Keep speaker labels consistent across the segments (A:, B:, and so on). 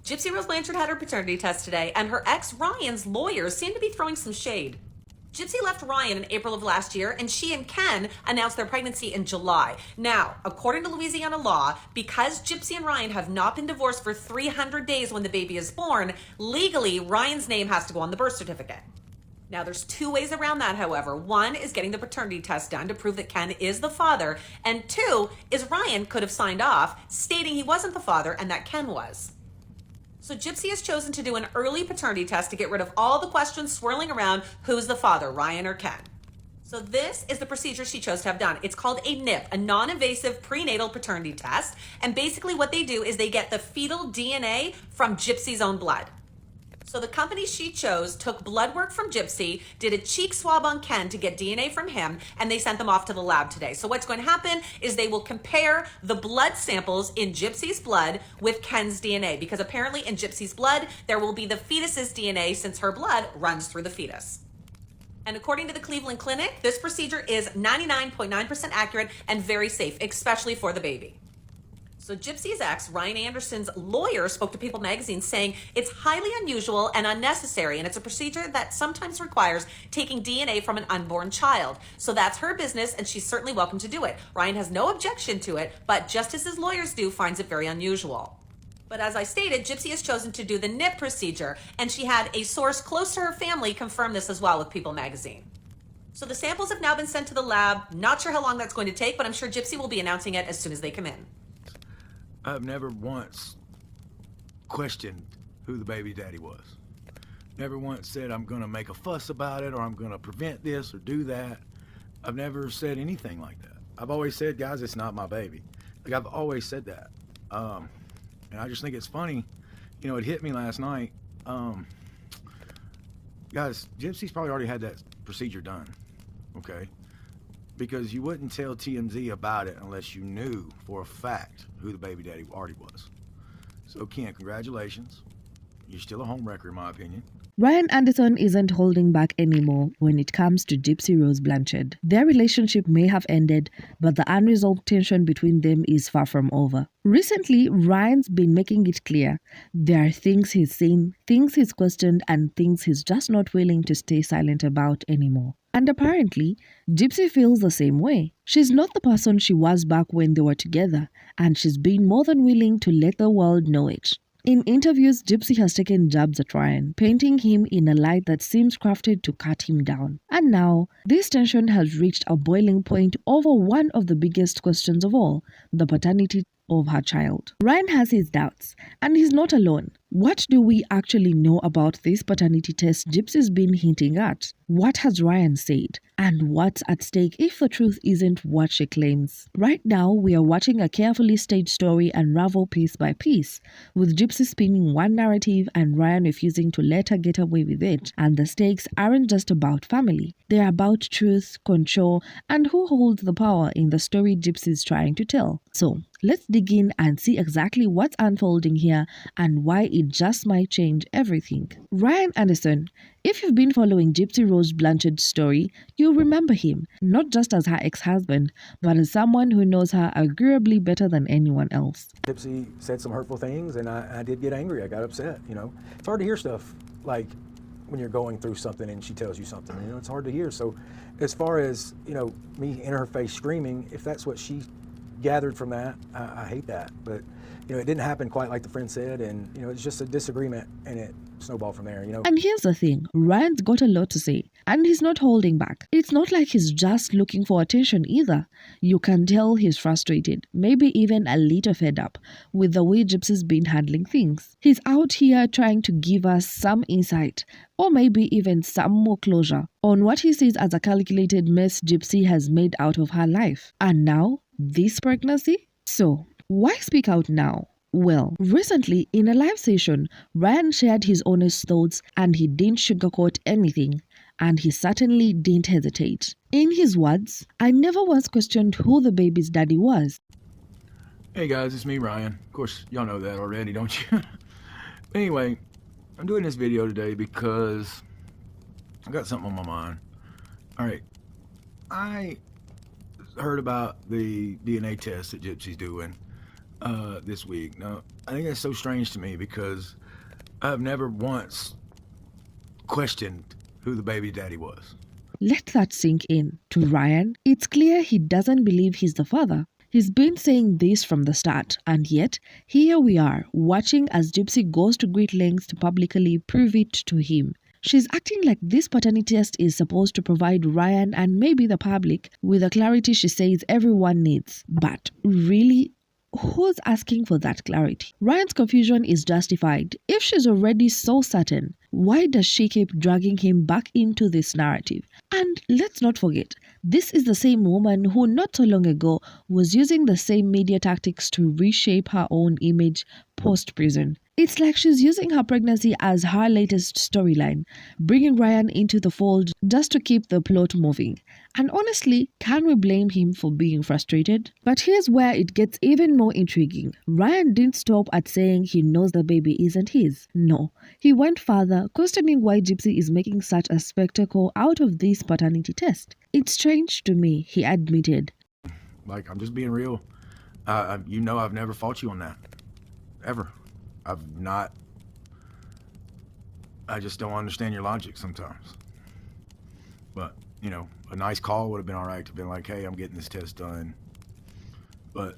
A: Gypsy Rose Blanchard had her paternity test today, and her ex Ryan's lawyers seem to be throwing some shade. Gypsy left Ryan in April of last year, and she and Ken announced their pregnancy in July. Now, according to Louisiana law, because Gypsy and Ryan have not been divorced for 300 days when the baby is born, legally, Ryan's name has to go on the birth certificate. Now, there's two ways around that, however. One is getting the paternity test done to prove that Ken is the father, and two is Ryan could have signed off stating he wasn't the father and that Ken was. So Gypsy has chosen to do an early paternity test to get rid of all the questions swirling around who's the father, Ryan or Ken. So this is the procedure she chose to have done. It's called a NIP, a non-invasive prenatal paternity test. And basically what they do is they get the fetal DNA from Gypsy's own blood. So the company she chose took blood work from Gypsy, did a cheek swab on Ken to get DNA from him, and they sent them off to the lab today. So what's going to happen is they will compare the blood samples in Gypsy's blood with Ken's DNA, because apparently in Gypsy's blood, there will be the fetus's DNA since her blood runs through the fetus. And according to the Cleveland Clinic, this procedure is 99.9% accurate and very safe, especially for the baby. So Gypsy's ex, Ryan Anderson's lawyer, spoke to People magazine saying it's highly unusual and unnecessary, and it's a procedure that sometimes requires taking DNA from an unborn child. So that's her business, and she's certainly welcome to do it. Ryan has no objection to it, but just as his lawyers do, finds it very unusual. But as I stated, Gypsy has chosen to do the NIP procedure, and she had a source close to her family confirm this as well with People magazine. So the samples have now been sent to the lab. Not sure how long that's going to take, but I'm sure Gypsy will be announcing it as soon as they come in.
B: I've never once questioned who the baby daddy was. Never once said I'm gonna make a fuss about it or I'm gonna prevent this or do that. I've never said anything like that. I've always said, guys, it's not my baby. Like, I've always said that. And I just think it's funny. You know, it hit me last night. Guys, Gypsy's probably already had that procedure done, okay? Because you wouldn't tell TMZ about it unless you knew for a fact who the baby daddy already was. So Ken, congratulations. You're still a homewrecker in my opinion.
C: Ryan Anderson isn't holding back anymore when it comes to Gypsy Rose Blanchard. Their relationship may have ended, but the unresolved tension between them is far from over. Recently, Ryan's been making it clear there are things he's seen, things he's questioned, and things he's just not willing to stay silent about anymore. And apparently, Gypsy feels the same way. She's not the person she was back when they were together, and she's been more than willing to let the world know it. In interviews, Gypsy has taken jabs at Ryan, painting him in a light that seems crafted to cut him down. And now, this tension has reached a boiling point over one of the biggest questions of all, the paternity of her child. Ryan has his doubts, and he's not alone. What do we actually know about this paternity test Gypsy's been hinting at? What has Ryan said? And what's at stake if the truth isn't what she claims? Right now, we are watching a carefully staged story unravel piece by piece, with Gypsy spinning one narrative and Ryan refusing to let her get away with it. And the stakes aren't just about family. They're about truth, control, and who holds the power in the story Gypsy's trying to tell. So, let's dig in and see exactly what's unfolding here and why it just might change everything. Ryan Anderson. If you've been following Gypsy Rose Blanchard's story, you'll remember him, not just as her ex-husband, but as someone who knows her agreeably better than anyone else.
D: Gypsy said some hurtful things, and I did get angry. I got upset, you know. It's hard to hear stuff like when you're going through something and she tells you something, you know, it's hard to hear. So as far as, you know, me in her face screaming, if that's what she gathered from that, I hate that. But, you know, it didn't happen quite like the friend said, and, you know, it's just a disagreement, and it snowballed from there, you know.
C: And here's the thing, Ryan's got a lot to say, and he's not holding back. It's not like he's just looking for attention either. You can tell he's frustrated, maybe even a little fed up with the way Gypsy's been handling things. He's out here trying to give us some insight, or maybe even some more closure, on what he sees as a calculated mess Gypsy has made out of her life. And now, this pregnancy? So, why speak out now? Well, recently in a live session, Ryan shared his honest thoughts and he didn't sugarcoat anything, and he certainly didn't hesitate. In his words, I never once questioned who the baby's daddy was.
B: Hey guys, it's me, Ryan. Of course, y'all know that already, don't you? Anyway, I'm doing this video today because I got something on my mind. Alright, I heard about the DNA test that Gypsy's doing. this week. Now, I think that's so strange to me because I've never once questioned who the baby daddy was.
C: Let that sink in. To Ryan, it's clear he doesn't believe he's the father. He's been saying this from the start, and yet here we are, watching as Gypsy goes to great lengths to publicly prove it to him. She's acting like this paternity test is supposed to provide Ryan and maybe the public with the clarity she says everyone needs. But really, who's asking for that clarity? Ryan's confusion is justified. If she's already so certain, why does she keep dragging him back into this narrative? And let's not forget, this is the same woman who not so long ago was using the same media tactics to reshape her own image post-prison. It's like she's using her pregnancy as her latest storyline, bringing Ryan into the fold just to keep the plot moving. And honestly, can we blame him for being frustrated? But here's where it gets even more intriguing. Ryan didn't stop at saying he knows the baby isn't his. No, he went further, questioning why Gypsy is making such a spectacle out of this paternity test. It's strange to me, he admitted.
B: Like, I'm just being real. I've never fought you on that. Ever. I just don't understand your logic sometimes. But, a nice call would have been all right to be like, hey, I'm getting this test done. But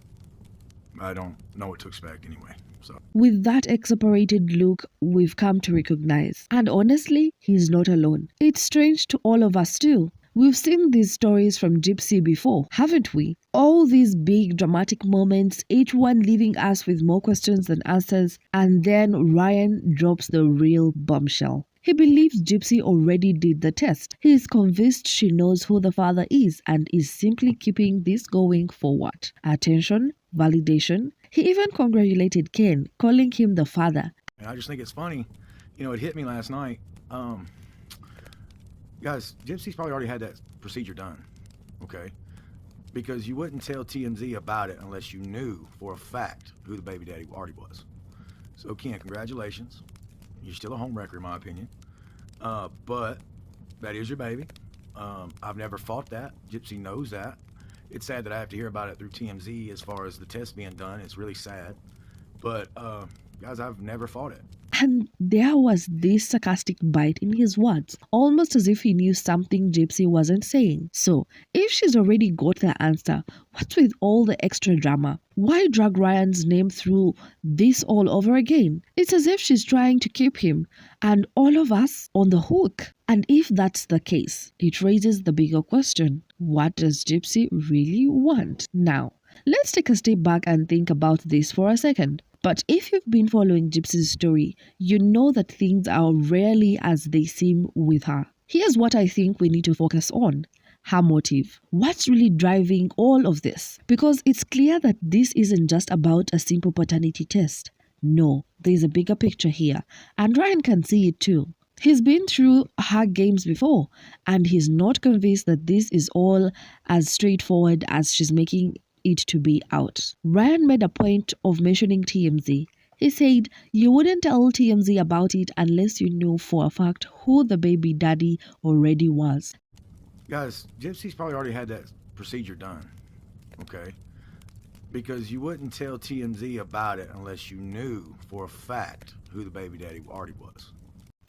B: I don't know what to expect anyway. So,
C: with that exasperated look we've come to recognize. And honestly, he's not alone. It's strange to all of us too. We've seen these stories from Gypsy before, haven't we? All these big dramatic moments, each one leaving us with more questions than answers, and then Ryan drops the real bombshell. He believes Gypsy already did the test. He is convinced she knows who the father is and is simply keeping this going for what? Attention? Validation? He even congratulated Ken, calling him the father.
B: And I just think it's funny. It hit me last night. Guys, Gypsy's probably already had that procedure done, okay? Because you wouldn't tell TMZ about it unless you knew for a fact who the baby daddy already was. So, Ken, congratulations. You're still a homewrecker, in my opinion. But that is your baby. I've never fought that. Gypsy knows that. It's sad that I have to hear about it through TMZ as far as the test being done. It's really sad. But, guys, I've never fought it.
C: And there was this sarcastic bite in his words, almost as if he knew something Gypsy wasn't saying. So, if she's already got the answer, what's with all the extra drama? Why drag Ryan's name through this all over again? It's as if she's trying to keep him and all of us on the hook. And if that's the case, it raises the bigger question. What does Gypsy really want? Now, let's take a step back and think about this for a second. But if you've been following Gypsy's story, you know that things are rarely as they seem with her. Here's what I think we need to focus on. Her motive. What's really driving all of this? Because it's clear that this isn't just about a simple paternity test. No, there's a bigger picture here, and Ryan can see it too. He's been through her games before, and he's not convinced that this is all as straightforward as she's making it to be out. Ryan made a point of mentioning TMZ. He said you wouldn't tell TMZ about it unless you knew for a fact who the baby daddy already was.
B: Guys, Gypsy's probably already had that procedure done, okay? Because you wouldn't tell TMZ about it unless you knew for a fact who the baby daddy already was.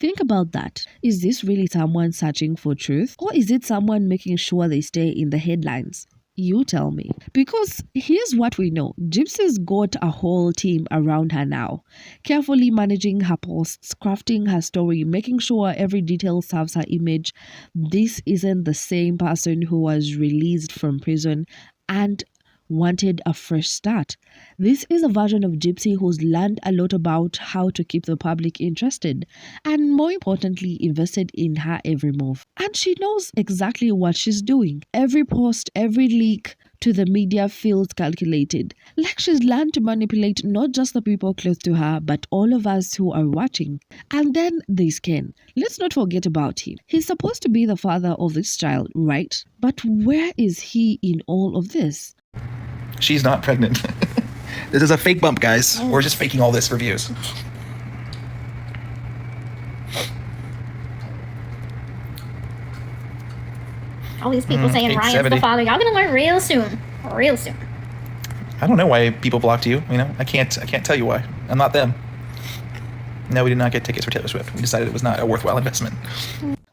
C: Think about that. Is this really someone searching for truth? Or is it someone making sure they stay in the headlines? You tell me. Because here's what we know. Gypsy's got a whole team around her now, carefully managing her posts, crafting her story, making sure every detail serves her image. This isn't the same person who was released from prison and wanted a fresh start. This is a version of Gypsy who's learned a lot about how to keep the public interested and, more importantly, invested in her every move. And she knows exactly what she's doing. Every post, every leak to the media feels calculated. Like she's learned to manipulate not just the people close to her, but all of us who are watching. And then there's Ken. Let's not forget about him. He's supposed to be the father of this child, right? But where is he in all of this?
E: She's not pregnant. This is a fake bump, guys. We're just faking all this for views.
F: All these people saying Ryan's the father. Y'all gonna learn real soon. Real soon.
E: I don't know why people blocked you. You know, I can't tell you why. I'm not them. No, we did not get tickets for Taylor Swift. We decided it was not a worthwhile investment.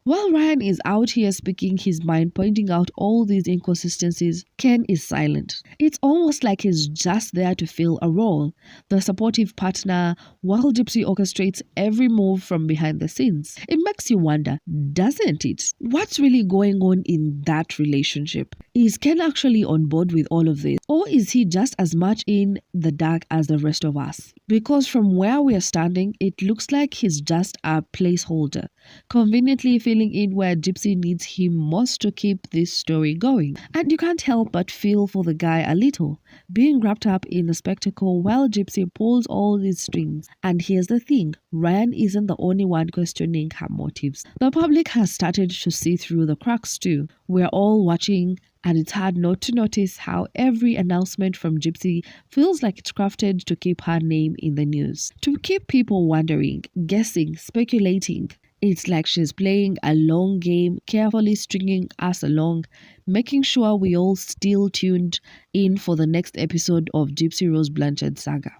C: While Ryan is out here speaking his mind, pointing out all these inconsistencies, Ken is silent. It's almost like he's just there to fill a role, the supportive partner, while Gypsy orchestrates every move from behind the scenes. It makes you wonder, doesn't it? What's really going on in that relationship? Is Ken actually on board with all of this? Or is he just as much in the dark as the rest of us? Because from where we are standing, it looks like he's just a placeholder, conveniently filling in where Gypsy needs him most to keep this story going. And you can't help but feel for the guy a little, being wrapped up in the spectacle while Gypsy pulls all these strings. And here's the thing, Ryan isn't the only one questioning her motives. The public has started to see through the cracks too. We're all watching, and it's hard not to notice how every announcement from Gypsy feels like it's crafted to keep her name in the news, to keep people wondering, guessing, speculating. It's like she's playing a long game, carefully stringing us along, making sure we all still tuned in for the next episode of Gypsy Rose Blanchard's saga.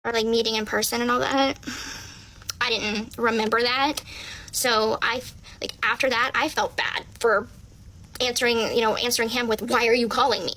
F: Or like meeting in person and all that. I didn't remember that. So after that, I felt bad for answering him with, "Why are you calling me?"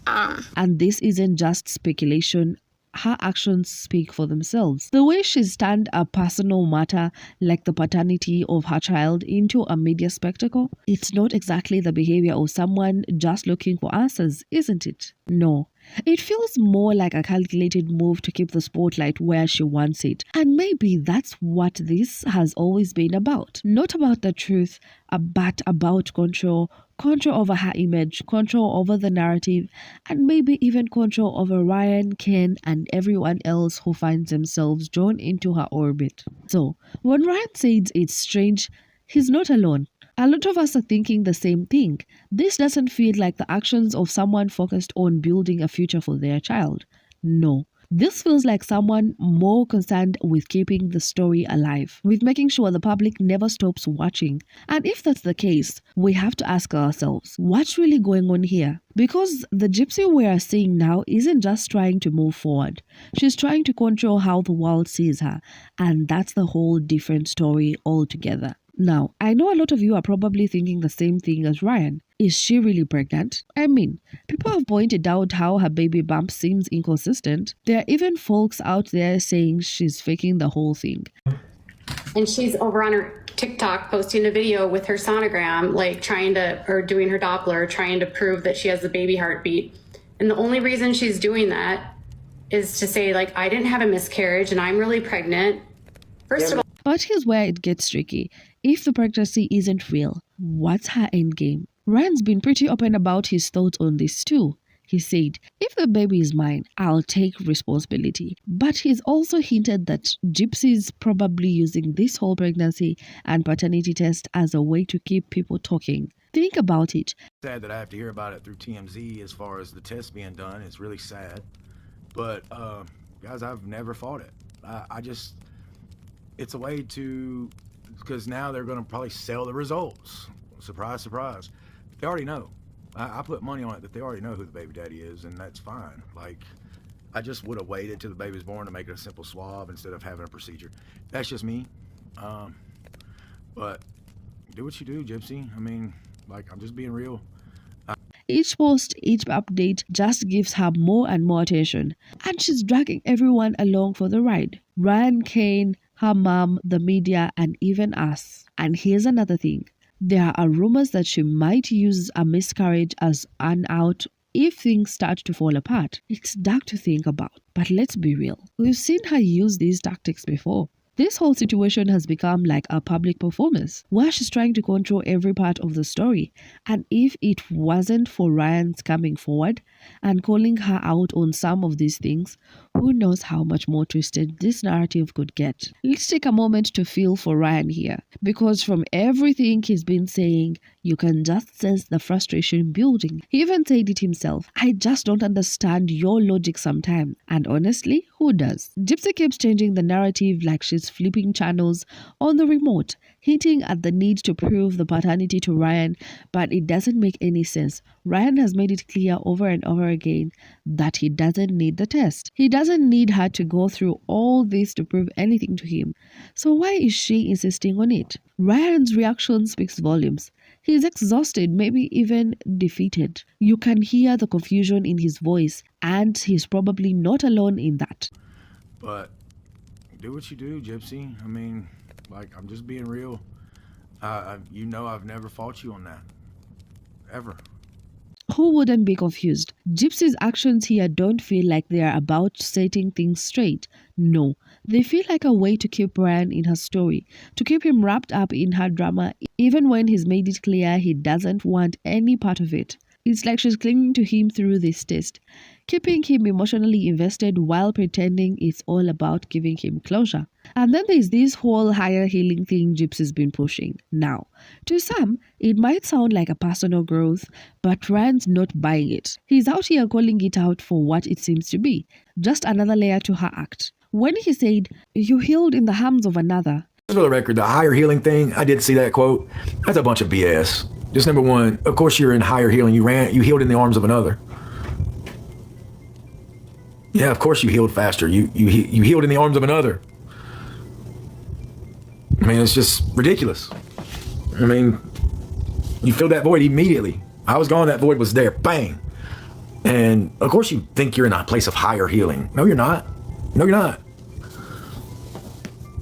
C: And this isn't just speculation. Her actions speak for themselves. The way she's turned a personal matter like the paternity of her child into a media spectacle, it's not exactly the behavior of someone just looking for answers, isn't it? No. It feels more like a calculated move to keep the spotlight where she wants it. And maybe that's what this has always been about. Not about the truth, but about control. Control over her image, control over the narrative, and maybe even control over Ryan, Ken, and everyone else who finds themselves drawn into her orbit. So, when Ryan says it's strange, he's not alone. A lot of us are thinking the same thing. This doesn't feel like the actions of someone focused on building a future for their child. No. This feels like someone more concerned with keeping the story alive, with making sure the public never stops watching. And if that's the case, we have to ask ourselves, what's really going on here? Because the Gypsy we are seeing now isn't just trying to move forward. She's trying to control how the world sees her. And that's the whole different story altogether. Now, I know a lot of you are probably thinking the same thing as Ryan. Is she really pregnant? I mean, people have pointed out how her baby bump seems inconsistent. There are even folks out there saying she's faking the whole thing.
G: And she's over on her TikTok posting a video with her sonogram, doing her Doppler, trying to prove that she has the baby heartbeat. And the only reason she's doing that is to say, I didn't have a miscarriage and I'm really pregnant. First of all,
C: but here's where it gets tricky. If the pregnancy isn't real, what's her endgame? Ryan's been pretty open about his thoughts on this too. He said, if the baby is mine, I'll take responsibility. But he's also hinted that Gypsy's probably using this whole pregnancy and paternity test as a way to keep people talking. Think about it.
B: Sad that I have to hear about it through TMZ as far as the test being done. It's really sad. But, guys, I've never fought it. It's a way to, because now they're going to probably sell the results. Surprise, surprise. They already know. I put money on it that they already know who the baby daddy is, and that's fine. I just would have waited till the baby's born to make it a simple swab instead of having a procedure. That's just me. But do what you do, Gypsy. I mean, I'm just being real.
C: Each post, each update just gives her more and more attention. And she's dragging everyone along for the ride. Ryan, Kane, her mom, the media, and even us. And here's another thing. There are rumors that she might use a miscarriage as an out if things start to fall apart. It's dark to think about, but let's be real. We've seen her use these tactics before. This whole situation has become like a public performance, where she's trying to control every part of the story. And if it wasn't for Ryan's coming forward and calling her out on some of these things, who knows how much more twisted this narrative could get. Let's take a moment to feel for Ryan here, because from everything he's been saying, you can just sense the frustration building. He even said it himself. I just don't understand your logic sometimes. And honestly, Who does? Gypsy keeps changing the narrative like she's flipping channels on the remote, hinting at the need to prove the paternity to Ryan, but it doesn't make any sense. Ryan has made it clear over and over again that he doesn't need the test. He doesn't need her to go through all this to prove anything to him. So why is she insisting on it? Ryan's reaction speaks volumes. He's exhausted, maybe even defeated. You can hear the confusion in his voice, and he's probably not alone in that.
B: But do what you do, Gypsy. I mean, like, I'm just being real. You know I've never fought you on that. Ever.
C: Who wouldn't be confused? Gypsy's actions here don't feel like they are about setting things straight. No, they feel like a way to keep Ryan in her story, to keep him wrapped up in her drama, even when he's made it clear he doesn't want any part of it. It's like she's clinging to him through this test, keeping him emotionally invested while pretending it's all about giving him closure. And then there's this whole higher healing thing Gypsy's been pushing. Now, to some, it might sound like a personal growth, but Ryan's not buying it. He's out here calling it out for what it seems to be, just another layer to her act. When he said, "You healed in the arms of another,"
D: For the record, the higher healing thing, I did see that quote. That's a bunch of BS. Just number one, of course you're in higher healing. You healed in the arms of another. Yeah, of course you healed faster. You healed in the arms of another. I mean, it's just ridiculous. I mean, you filled that void immediately. I was gone, that void was there. Bang. And of course you think you're in a place of higher healing. No, you're not. No, you're not.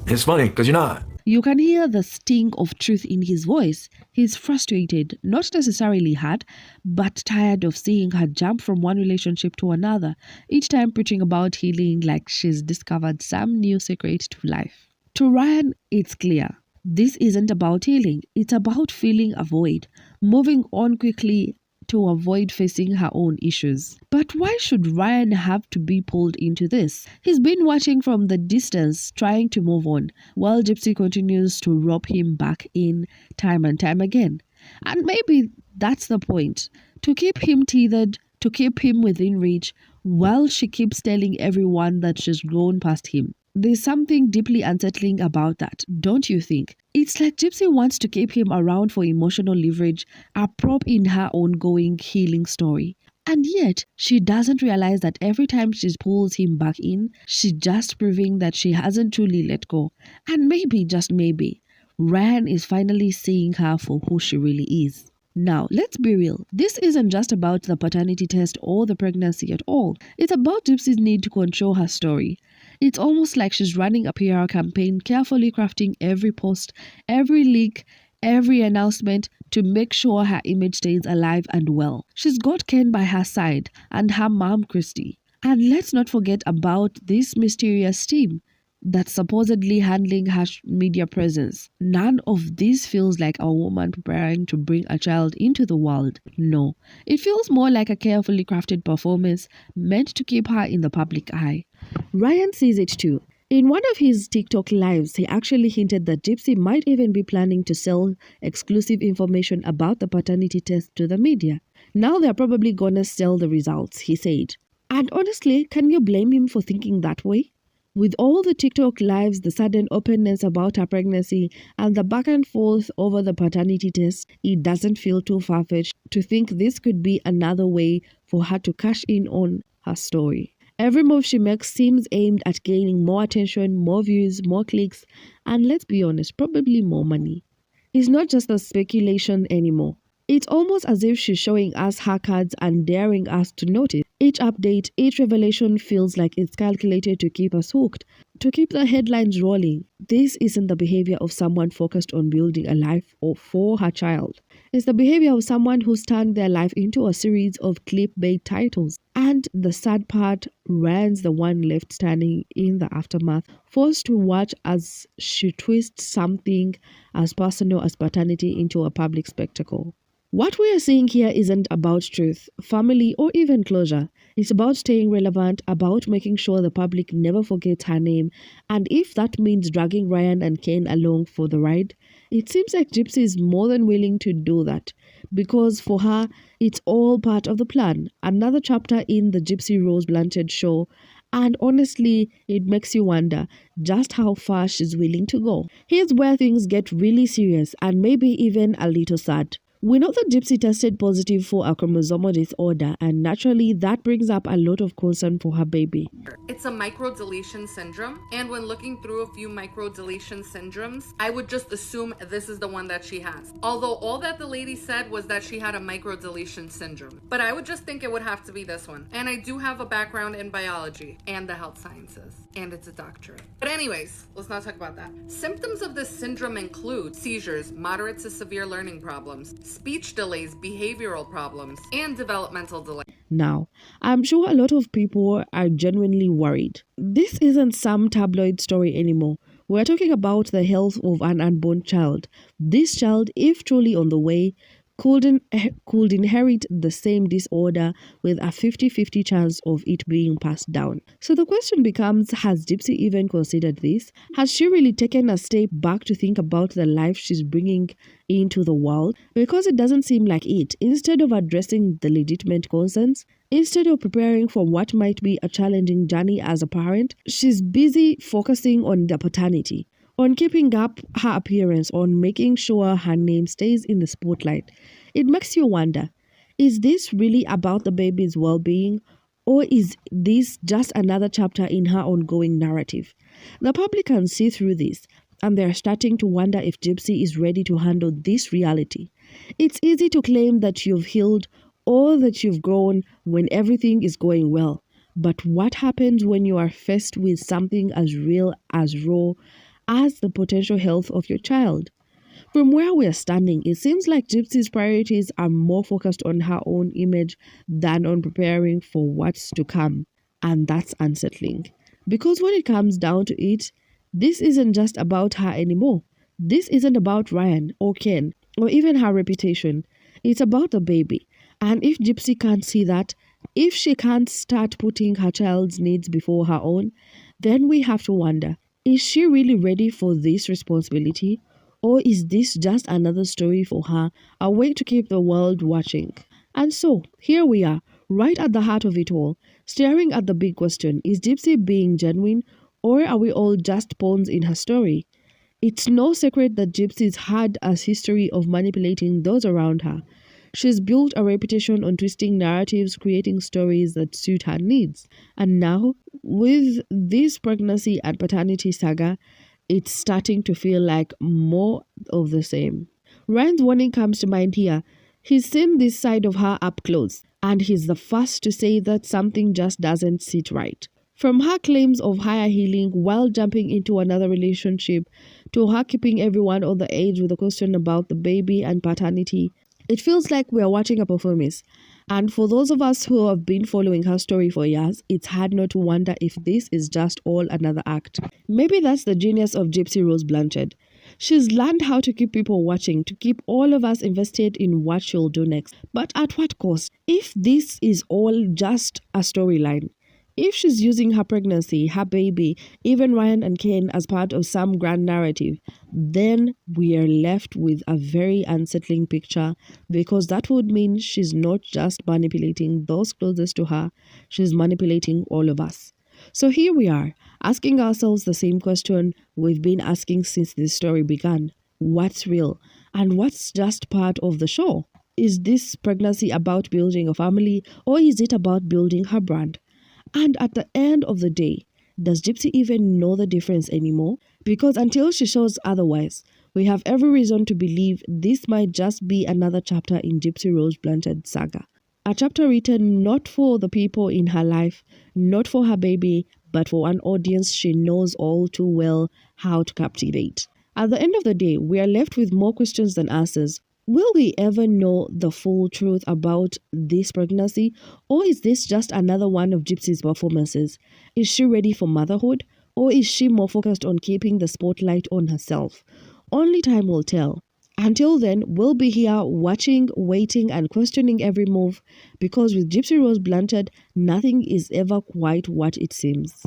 D: It's funny because you're not.
C: You can hear the sting of truth in his voice. He's frustrated, not necessarily hurt, but tired of seeing her jump from one relationship to another, each time preaching about healing like she's discovered some new secret to life. To Ryan, it's clear. This isn't about healing. It's about filling a void, moving on quickly to avoid facing her own issues. But why should Ryan have to be pulled into this? He's been watching from the distance, trying to move on, while Gypsy continues to rope him back in time and time again. And maybe that's the point, to keep him tethered, to keep him within reach, while she keeps telling everyone that she's grown past him. There's something deeply unsettling about that, don't you think? It's like Gypsy wants to keep him around for emotional leverage, a prop in her ongoing healing story. And yet, she doesn't realize that every time she pulls him back in, she's just proving that she hasn't truly let go. And maybe, just maybe, Ryan is finally seeing her for who she really is. Now, let's be real. This isn't just about the paternity test or the pregnancy at all. It's about Gypsy's need to control her story. It's almost like she's running a PR campaign, carefully crafting every post, every leak, every announcement to make sure her image stays alive and well. She's got Ken by her side and her mom, Christy. And let's not forget about this mysterious team that's supposedly handling her media presence. None of this feels like a woman preparing to bring a child into the world. No, it feels more like a carefully crafted performance meant to keep her in the public eye. Ryan sees it too. In one of his TikTok lives, he actually hinted that Gypsy might even be planning to sell exclusive information about the paternity test to the media. Now they're probably gonna sell the results, he said. And honestly, can you blame him for thinking that way? With all the TikTok lives, the sudden openness about her pregnancy, and the back and forth over the paternity test, it doesn't feel too far-fetched to think this could be another way for her to cash in on her story. Every move she makes seems aimed at gaining more attention, more views, more clicks, and let's be honest, probably more money. It's not just a speculation anymore. It's almost as if she's showing us her cards and daring us to notice. Each update, each revelation feels like it's calculated to keep us hooked, to keep the headlines rolling. This isn't the behavior of someone focused on building a life or for her child. It's the behavior of someone who's turned their life into a series of clickbait titles. And the sad part, Ryan's the one left standing in the aftermath, forced to watch as she twists something as personal as paternity into a public spectacle. What we are seeing here isn't about truth, family, or even closure. It's about staying relevant, about making sure the public never forgets her name, and if that means dragging Ryan and Ken along for the ride, it seems like Gypsy is more than willing to do that, because for her, it's all part of the plan. Another chapter in the Gypsy-Rose Blanchard show, And honestly, it makes you wonder just how far she's willing to go. Here's where things get really serious and maybe even a little sad. We know that Gypsy tested positive for a chromosomal disorder, and naturally that brings up a lot of concern for her baby.
H: It's a microdeletion syndrome, and when looking through a few microdeletion syndromes, I would just assume this is the one that she has. Although all that the lady said was that she had a microdeletion syndrome. But I would just think it would have to be this one. And I do have a background in biology and the health sciences, and it's a doctorate. But anyways, let's not talk about that. Symptoms of this syndrome include seizures, moderate to severe learning problems, speech delays, behavioral problems, and developmental delays.
C: Now, I'm sure a lot of people are genuinely worried. This isn't some tabloid story anymore. We're talking about the health of an unborn child. This child, if truly on the way, could inherit the same disorder with a 50-50 chance of it being passed down. So the question becomes, has Gypsy even considered this? Has she really taken a step back to think about the life she's bringing into the world? Because it doesn't seem like it. Instead of addressing the legitimate concerns, instead of preparing for what might be a challenging journey as a parent, she's busy focusing on the paternity, on keeping up her appearance, on making sure her name stays in the spotlight. It makes you wonder, is this really about the baby's well-being, or is this just another chapter in her ongoing narrative? The public can see through this, and they're starting to wonder if Gypsy is ready to handle this reality. It's easy to claim that you've healed or that you've grown when everything is going well. But what happens when you are faced with something as real, as raw, as the potential health of your child? From where we are standing, it seems like Gypsy's priorities are more focused on her own image than on preparing for what's to come. And that's unsettling. Because when it comes down to it, this isn't just about her anymore. This isn't about Ryan or Ken or even her reputation. It's about the baby. And if Gypsy can't see that, if she can't start putting her child's needs before her own, then we have to wonder, is she really ready for this responsibility? Or is this just another story for her, a way to keep the world watching? And so, here we are, right at the heart of it all, staring at the big question, is Gypsy being genuine, or are we all just pawns in her story? It's no secret that Gypsy's had a history of manipulating those around her. She's built a reputation on twisting narratives, creating stories that suit her needs. And now, with this pregnancy and paternity saga, it's starting to feel like more of the same. Ryan's warning comes to mind here. He's seen this side of her up close, and he's the first to say that something just doesn't sit right. From her claims of higher healing while jumping into another relationship, to her keeping everyone on the edge with a question about the baby and paternity, it feels like we are watching a performance. And for those of us who have been following her story for years, it's hard not to wonder if this is just all another act. Maybe that's the genius of gypsy-rose Blanchard. She's learned how to keep people watching, to keep all of us invested in what she'll do next. But at what cost? If this is all just a storyline, if she's using her pregnancy, her baby, even Ryan and Ken as part of some grand narrative, then we are left with a very unsettling picture, because that would mean she's not just manipulating those closest to her, she's manipulating all of us. So here we are, asking ourselves the same question we've been asking since this story began. What's real? And what's just part of the show? Is this pregnancy about building a family, or is it about building her brand? And at the end of the day, does Gypsy even know the difference anymore? Because until she shows otherwise, we have every reason to believe this might just be another chapter in gypsy-rose Blanchard's saga. A chapter written not for the people in her life, not for her baby, but for an audience she knows all too well how to captivate. At the end of the day, we are left with more questions than answers. Will we ever know the full truth about this pregnancy, or is this just another one of Gypsy's performances? Is she ready for motherhood, or is she more focused on keeping the spotlight on herself? Only time will tell. Until then, we'll be here watching, waiting, and questioning every move, because with gypsy-rose Blanchard, nothing is ever quite what it seems.